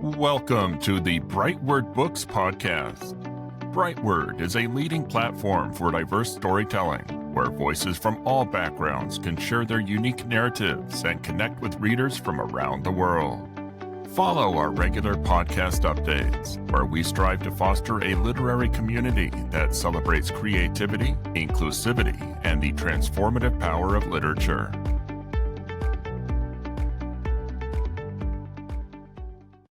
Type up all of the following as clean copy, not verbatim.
Welcome to the Brightword Books podcast. Brightword is a leading platform for diverse storytelling, where voices from all backgrounds can share their unique narratives and connect with readers from around the world. Follow our regular podcast updates, where we strive to foster a literary community that celebrates creativity, inclusivity, and the transformative power of literature.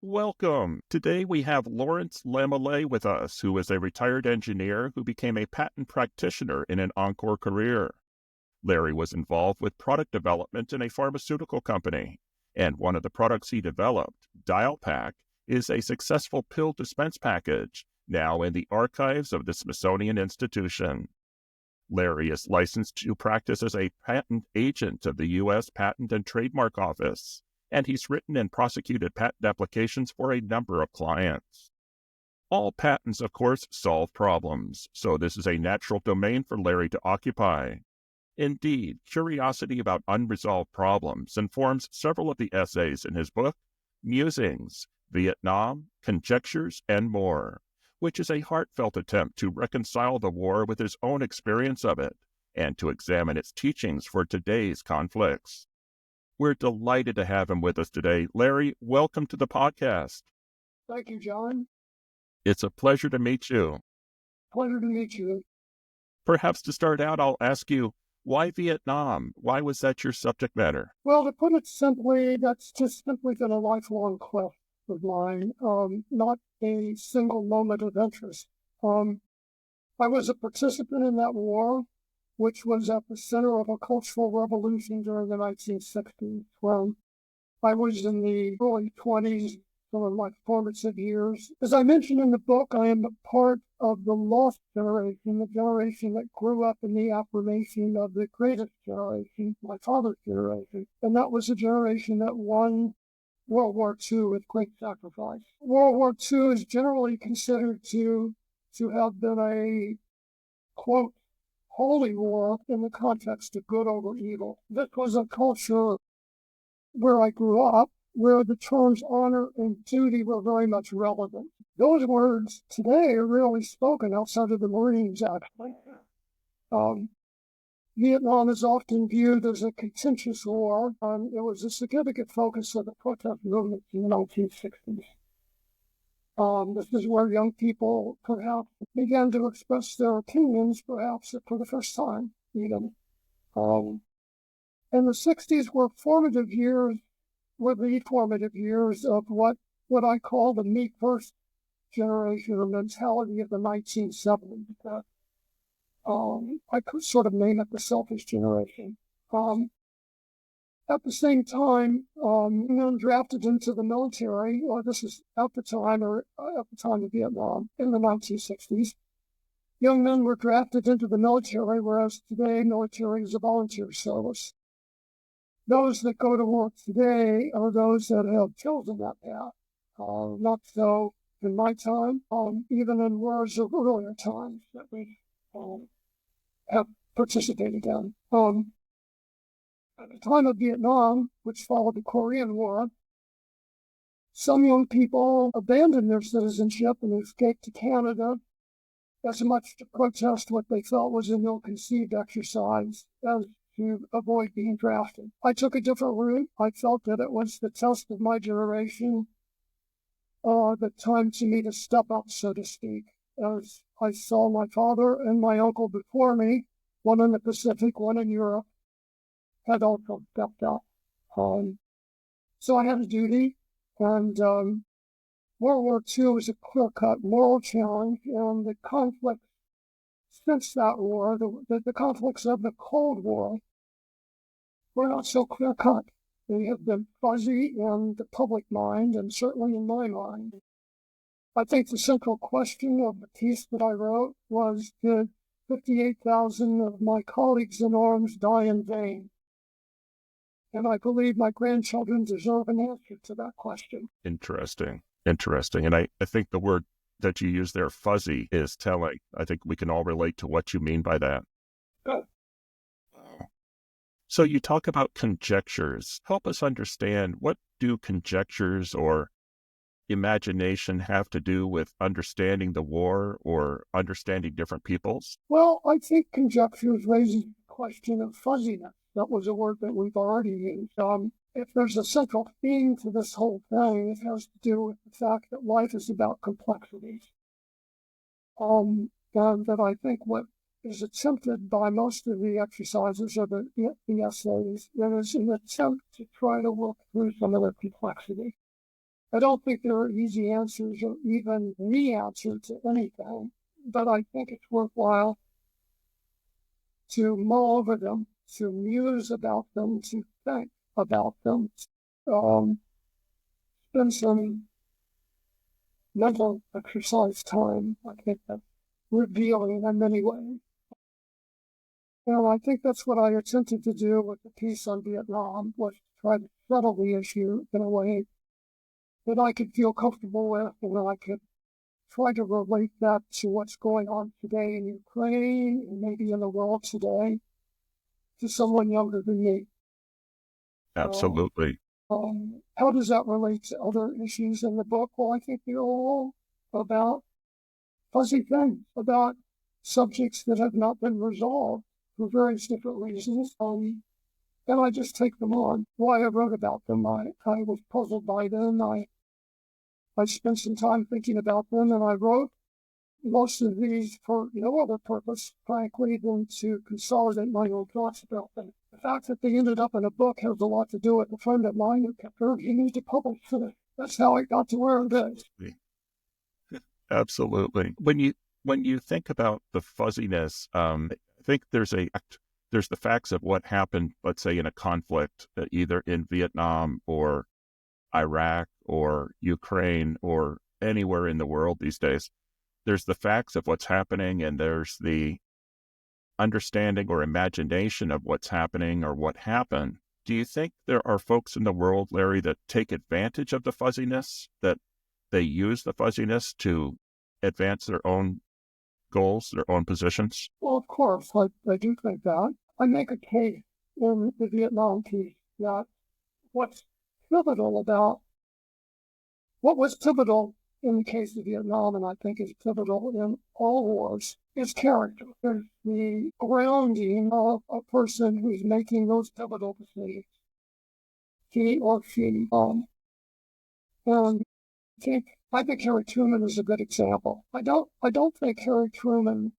Welcome. Today we have Lawrence Lambelet with us, who is a retired engineer who became a patent practitioner in an encore career. Larry was involved with product development in a pharmaceutical company, and one of the products he developed, DialPack, is a successful pill dispense package, now in the archives of the Smithsonian Institution. Larry is licensed to practice as a patent agent of the U.S. Patent and Trademark Office, and he's written and prosecuted patent applications for a number of clients. All patents, of course, solve problems, so this is a natural domain for Larry to occupy. Indeed, curiosity about unresolved problems informs several of the essays in his book, Musings, Vietnam, Conjectures, and more, which is a heartfelt attempt to reconcile the war with his own experience of it, and to examine its teachings for today's conflicts. We're delighted to have him with us today. Larry, welcome to the podcast. Thank you, John. It's a pleasure to meet you. Pleasure to meet you. Perhaps to start out, I'll ask you, why Vietnam? Why was that your subject matter? Well, to put it simply, that's just simply been a lifelong quest of mine, not a single moment of interest. I was a participant in that war, which was at the center of a cultural revolution during the 1960s, when I was in the early 20s, some of my formative years. As I mentioned in the book, I am a part of the lost generation, the generation that grew up in the affirmation of the greatest generation, my father's generation. And that was a generation that won World War II with great sacrifice. World War II is generally considered to have been a, quote, holy war in the context of good over evil. This was a culture where I grew up, where the terms honor and duty were very much relevant. Those words today are rarely spoken outside of the Marines, actually. Vietnam is often viewed as a contentious war. It was a significant focus of the protest movement in the 1960s. This is where young people perhaps began to express their opinions, perhaps for the first time, even. And the 60s were the formative years of what I call the me first generation or mentality of the 1970s. I could sort of name it the selfish generation. At the same time, men drafted into the military, or this is at the time of Vietnam, in the 1960s. Young men were drafted into the military, whereas today military is a volunteer service. Those that go to work today are those that have chosen that path. Not so in my time, even in wars of earlier times that we have participated in. At the time of Vietnam, which followed the Korean War, some young people abandoned their citizenship and escaped to Canada as much to protest what they felt was an ill-conceived exercise as to avoid being drafted. I took a different route. I felt that it was the test of my generation, the time to me to step up, so to speak, as I saw my father and my uncle before me, one in the Pacific, one in Europe, had also stepped up. So I had a duty, and World War II was a clear-cut moral challenge, and the conflicts since that war, the conflicts of the Cold War, were not so clear-cut. They have been fuzzy in the public mind, and certainly in my mind. I think the central question of the piece that I wrote was, did 58,000 of my colleagues in arms die in vain? And I believe my grandchildren deserve an answer to that question. Interesting. And I think the word that you use there, fuzzy, is telling. I think we can all relate to what you mean by that. Good. So you talk about conjectures. Help us understand, what do conjectures or imagination have to do with understanding the war or understanding different peoples? Well, I think conjectures raises the question of fuzziness. That was a word that we've already used. If there's a central theme to this whole thing, it has to do with the fact that life is about complexities. And that I think what is attempted by most of the exercises or the essays, there is an attempt to try to work through some of the complexity. I don't think there are easy answers or even the answer to anything, but I think it's worthwhile to mull over them, to muse about them, to think about them, spend some mental exercise time. I think that's revealing in many ways. I think that's what I attempted to do with the piece on Vietnam, was try to settle the issue in a way that I could feel comfortable with, and that I could try to relate that to what's going on today in Ukraine and maybe in the world today to someone younger than me. So, Absolutely. how does that relate to other issues in the book? Well, I think they're all about fuzzy things, about subjects that have not been resolved for various different reasons. And I just take them on. Why I wrote about them, I was puzzled by them. I spent some time thinking about them, and I wrote most of these for no other purpose, frankly, than to consolidate my own thoughts about them. The fact that they ended up in a book has a lot to do with a friend of mine who kept urging me to publish it. That's how it got to where it is. Absolutely. When you think about the fuzziness, I think there's the facts of what happened, let's say in a conflict, either in Vietnam or Iraq or Ukraine or anywhere in the world these days. There's the facts of what's happening, and there's the understanding or imagination of what's happening or what happened. Do you think there are folks in the world, Larry, that take advantage of the fuzziness, that they use the fuzziness to advance their own goals, their own positions? Well, of course, I do think that. I make a case in the Vietnam piece that what's pivotal about what was pivotal in the case of Vietnam, and I think is pivotal in all wars, is character. There's the grounding of a person who's making those pivotal decisions, he or she. And I think Harry Truman is a good example. I don't think Harry Truman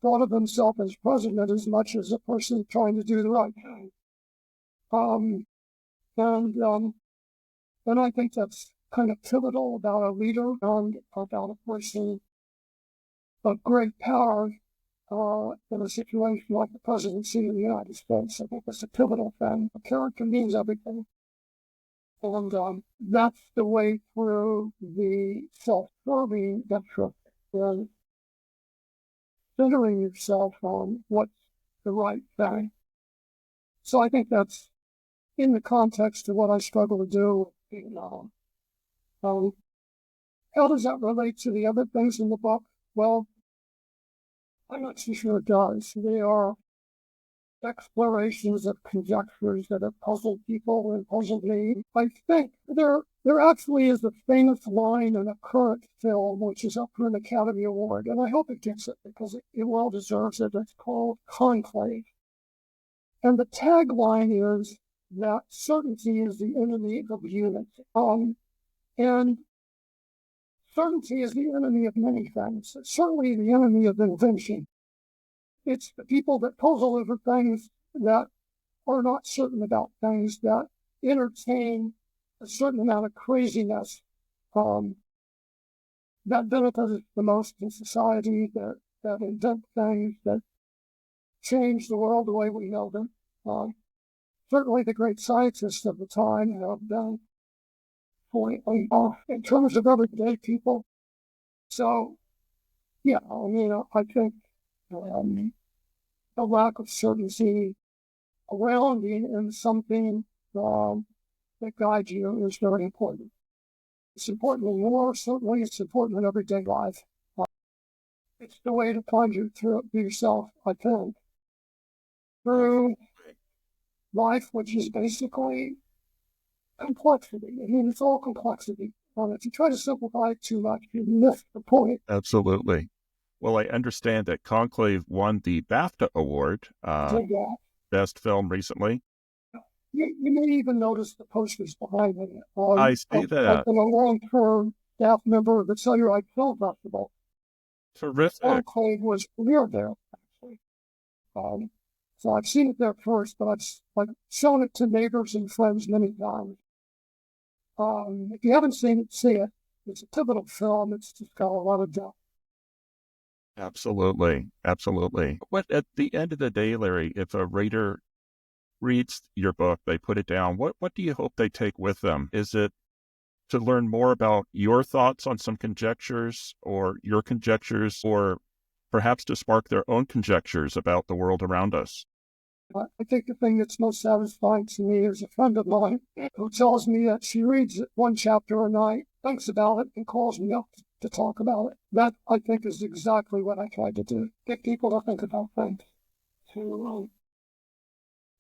thought of himself as president as much as a person trying to do the right thing. Um, and and I think that's kind of pivotal about a leader and about a person of great power in a situation like the presidency of the United States. I think that's a pivotal thing. A character means everything. And that's the way through the self-serving interest in centering yourself on what's the right thing. So I think that's in the context of what I struggle to do with Vietnam. How does that relate to the other things in the book? Well, I'm not too sure it does. They are explorations of conjectures that have puzzled people and puzzled me. I think there actually is a famous line in a current film which is up for an Academy Award, and I hope it gets it because it well deserves it. It's called Conclave. And the tagline is that certainty is the enemy of unity. And certainty is the enemy of many things. It's certainly the enemy of invention. It's the people that puzzle over things, that are not certain about things, that entertain a certain amount of craziness that benefits the most in society, that invent things, that change the world the way we know them. Certainly the great scientists of the time have been pointing in terms of everyday people. So, yeah, I mean, I think the lack of certainty around in something that guides you is very important. It's important in war, certainly it's important in everyday life. It's the way to find you through yourself, I think, through life, which is basically complexity. I mean, it's all complexity. If you try to simplify it too much, you miss the point. Absolutely. Well, I understand that Conclave won the BAFTA Award, Best Film recently. You may even notice the posters behind it. I see that. I've been a long-term staff member of the Telluride Film Festival. Terrific. Conclave was premiered there, actually. So I've seen it there first, but I've shown it to neighbors and friends many times. If you haven't seen it, see it. It's a pivotal film. It's just got a lot of depth. Absolutely. Absolutely. What at the end of the day, Larry, if a reader reads your book, they put it down, what do you hope they take with them? Is it to learn more about your thoughts on some conjectures or your conjectures, or perhaps to spark their own conjectures about the world around us? I think the thing that's most satisfying to me is a friend of mine who tells me that she reads one chapter a night, thinks about it, and calls me up to talk about it. That, I think, is exactly what I tried to do. Get people to think about things, to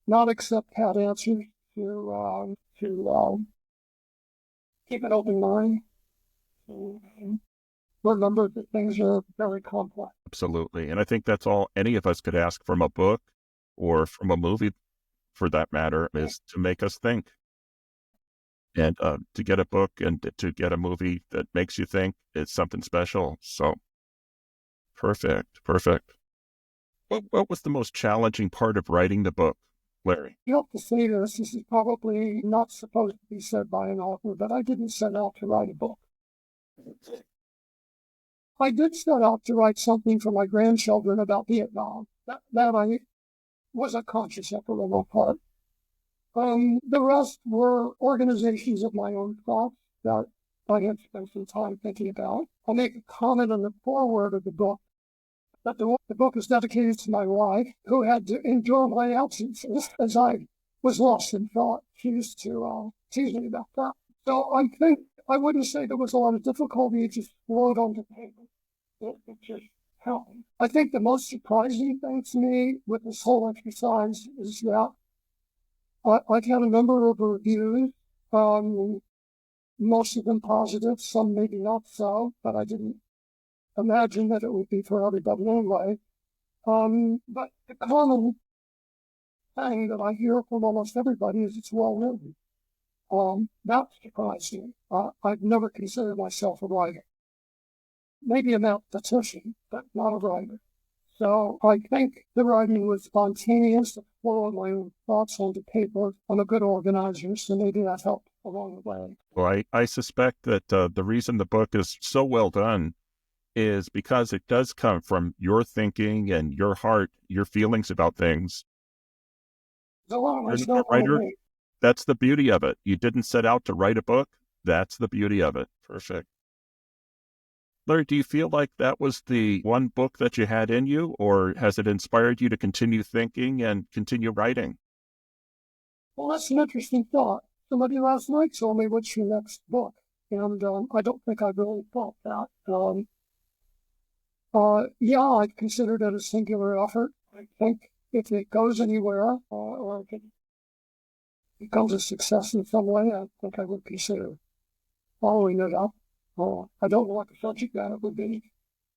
not accept pat answers, to keep an open mind, to remember that things are very complex. Absolutely. And I think that's all any of us could ask from a book or from a movie, for that matter, is to make us think. And to get a book and to get a movie that makes you think is something special. So perfect. What was the most challenging part of writing the book, Larry? You have to say this is probably not supposed to be said by an author, but I didn't set out to write a book. I did set out to write something for my grandchildren about Vietnam. That I was a conscious effort on my part. The rest were organizations of my own thoughts that I had spent some time thinking about. I'll make a comment on the foreword of the book that the book is dedicated to my wife, who had to endure my absences as I was lost in thought. She used to tease me about that. So I think I wouldn't say there was a lot of difficulty. It just flowed onto paper. It just happened. I think the most surprising thing to me with this whole exercise is that I've had a number of reviews, most of them positive, some maybe not so, but I didn't imagine that it would be for everybody anyway. But the common thing that I hear from almost everybody is it's well written. That surprised me. I've never considered myself a writer. Maybe a mathematician, but not a writer. So I think the writing was spontaneous, the flow of my own thoughts onto paper. I'm a good organizer, so maybe that helped along the way. Well, I suspect that the reason the book is so well done is because it does come from your thinking and your heart, your feelings about things. You're not a writer. That's the beauty of it. You didn't set out to write a book. That's the beauty of it. Perfect. Larry, do you feel like that was the one book that you had in you, or has it inspired you to continue thinking and continue writing? Well, that's an interesting thought. Somebody last night told me, what's your next book? And I don't think I really thought that. Yeah, I considered it a singular effort. I think if it goes anywhere, or if it becomes a success in some way, I think I would consider following it up. I don't know what the subject matter would be.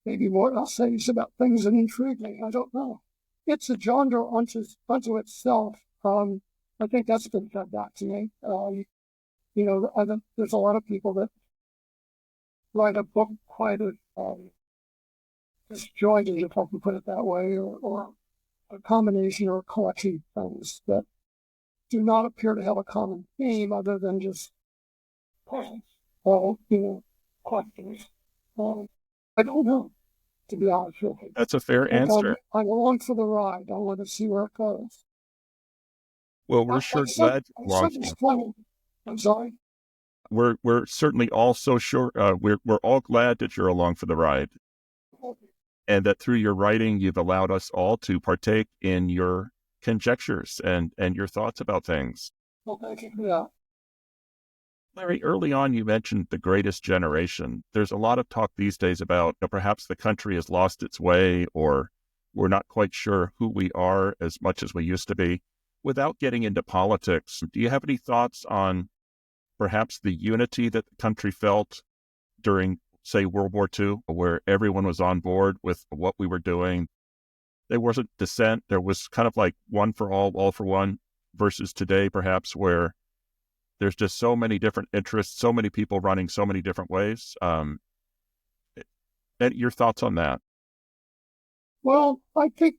Maybe more essays about things that intrigue me. I don't know. It's a genre unto itself. I think that's been fed back to me. There's a lot of people that write a book quite disjointed, if I can put it that way, or a combination or a collection of things that do not appear to have a common theme other than just puzzles or, questions. I don't know, to be honest with you. That's a fair answer. I'm along for the ride. I want to see where it goes. Well, we're sure glad you're along. I'm sorry. We're certainly all so sure. We're all glad that you're along for the ride, and that through your writing, you've allowed us all to partake in your conjectures and your thoughts about things. Well, thank you for that. Larry, early on, you mentioned the greatest generation. There's a lot of talk these days about perhaps the country has lost its way, or we're not quite sure who we are as much as we used to be. Without getting into politics, do you have any thoughts on perhaps the unity that the country felt during, say, World War II, where everyone was on board with what we were doing. There wasn't dissent. There was kind of like one for all for one, versus today, perhaps, where there's just so many different interests, so many people running so many different ways. And your thoughts on that? Well, I think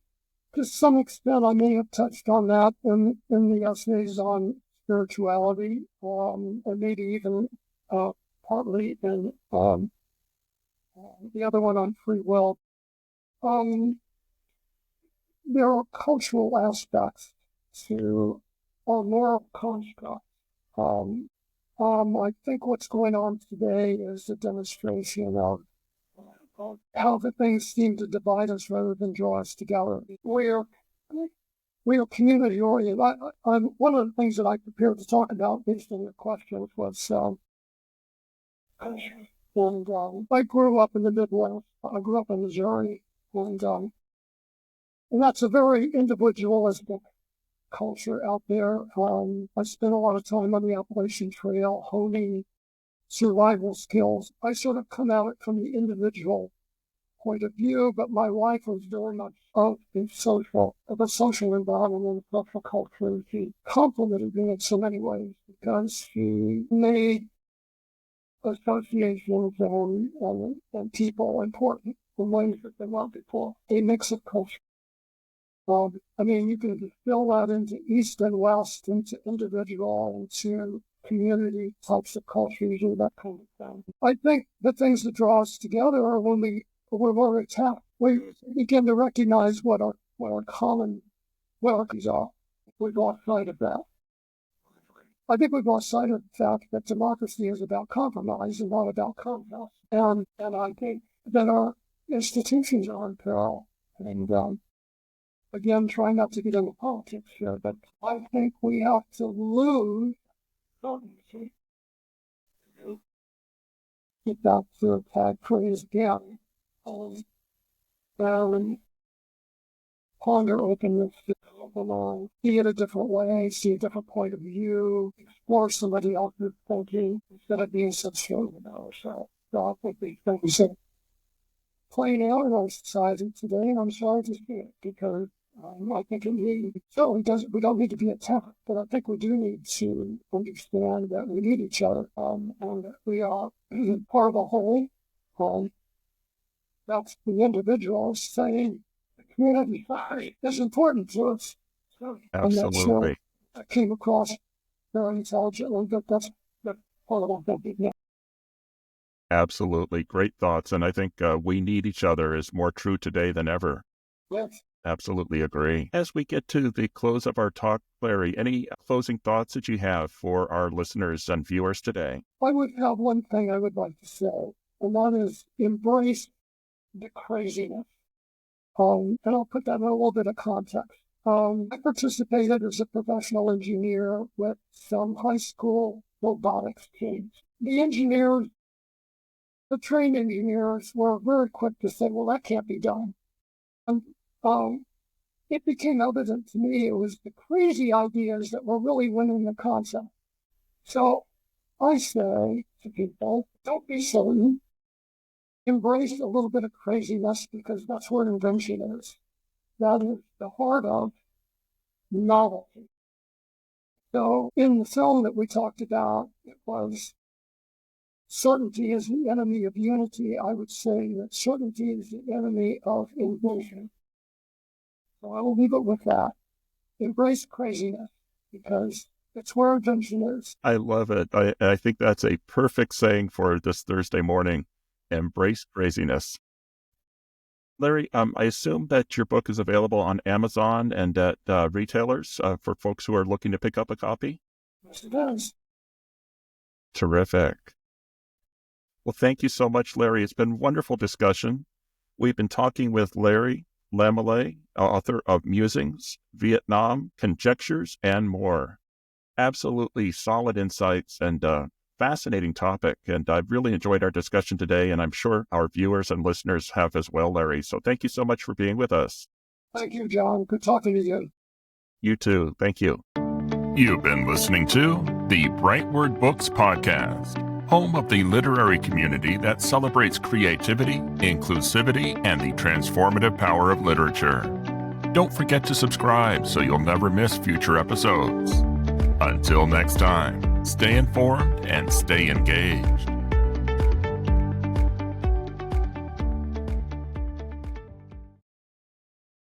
to some extent I may have touched on that in the essays on spirituality, and maybe even partly in the other one on free will. There are cultural aspects to our moral construct. I think what's going on today is a demonstration of how the things seem to divide us rather than draw us together. We're community oriented. One of the things that I prepared to talk about based on your questions was, and I grew up in the Midwest. I grew up in Missouri, and that's a very individualistic culture out there. I spent a lot of time on the Appalachian Trail honing survival skills. I sort of come at it from the individual point of view, but my wife was very much of the social environment and the social culture. She complemented me in so many ways because she made associations and people important in ways that they weren't before. A mix of culture. You can distill that into East and West, into individual, into community types of cultures, and that kind of thing. I think the things that draw us together are when we're attacked, we begin to recognize what our common these are. We've lost sight of that. I think we've lost sight of the fact that democracy is about compromise and not about contest. And I think that our institutions are in peril. And again, trying not to get into politics here, but I think we have to lose certainty. Get back to a tag phrase again. And ponder openness to compromise, see it a different way, see a different point of view, explore somebody else's thinking instead of being so sure about ourselves. So I think these things are playing out in our society today, and I'm sorry to see it because I think we don't need to be attacked, but I think we do need to understand that we need each other, and that we are part of a whole. That's the individual saying the community is important to us. So I'm not sure Absolutely. I came across very intelligently, but that's part of what I'm thinking. Yeah. Absolutely. Great thoughts. And I think we need each other is more true today than ever. Yes. Absolutely agree. As we get to the close of our talk, Larry, any closing thoughts that you have for our listeners and viewers today? I would have one thing I would like to say, and that is embrace the craziness. And I'll put that in a little bit of context. I participated as a professional engineer with some high school robotics teams. The trained engineers were very quick to say, well, that can't be done. And it became evident to me it was the crazy ideas that were really winning the concept. So I say to people, don't be certain. Embrace a little bit of craziness because that's where invention is. That is the heart of novelty. So in the film that we talked about, it was certainty is the enemy of unity. I would say that certainty is the enemy of invention. So I will leave it with that. Embrace craziness because it's where invention is. I love it. I think that's a perfect saying for this Thursday morning. Embrace craziness. Larry, I assume that your book is available on Amazon and at retailers for folks who are looking to pick up a copy? Yes, it is. Terrific. Well, thank you so much, Larry. It's been a wonderful discussion. We've been talking with Larry Lambelet, author of Musings, Vietnam, Conjectures, and more. Absolutely solid insights and fascinating topic. And I've really enjoyed our discussion today, and I'm sure our viewers and listeners have as well, Larry. So thank you so much for being with us. Thank you, John. Good talking to you. You too. Thank you. You've been listening to the Bright Word Books Podcast, home of the literary community that celebrates creativity, inclusivity, and the transformative power of literature. Don't forget to subscribe so you'll never miss future episodes. Until next time, stay informed and stay engaged.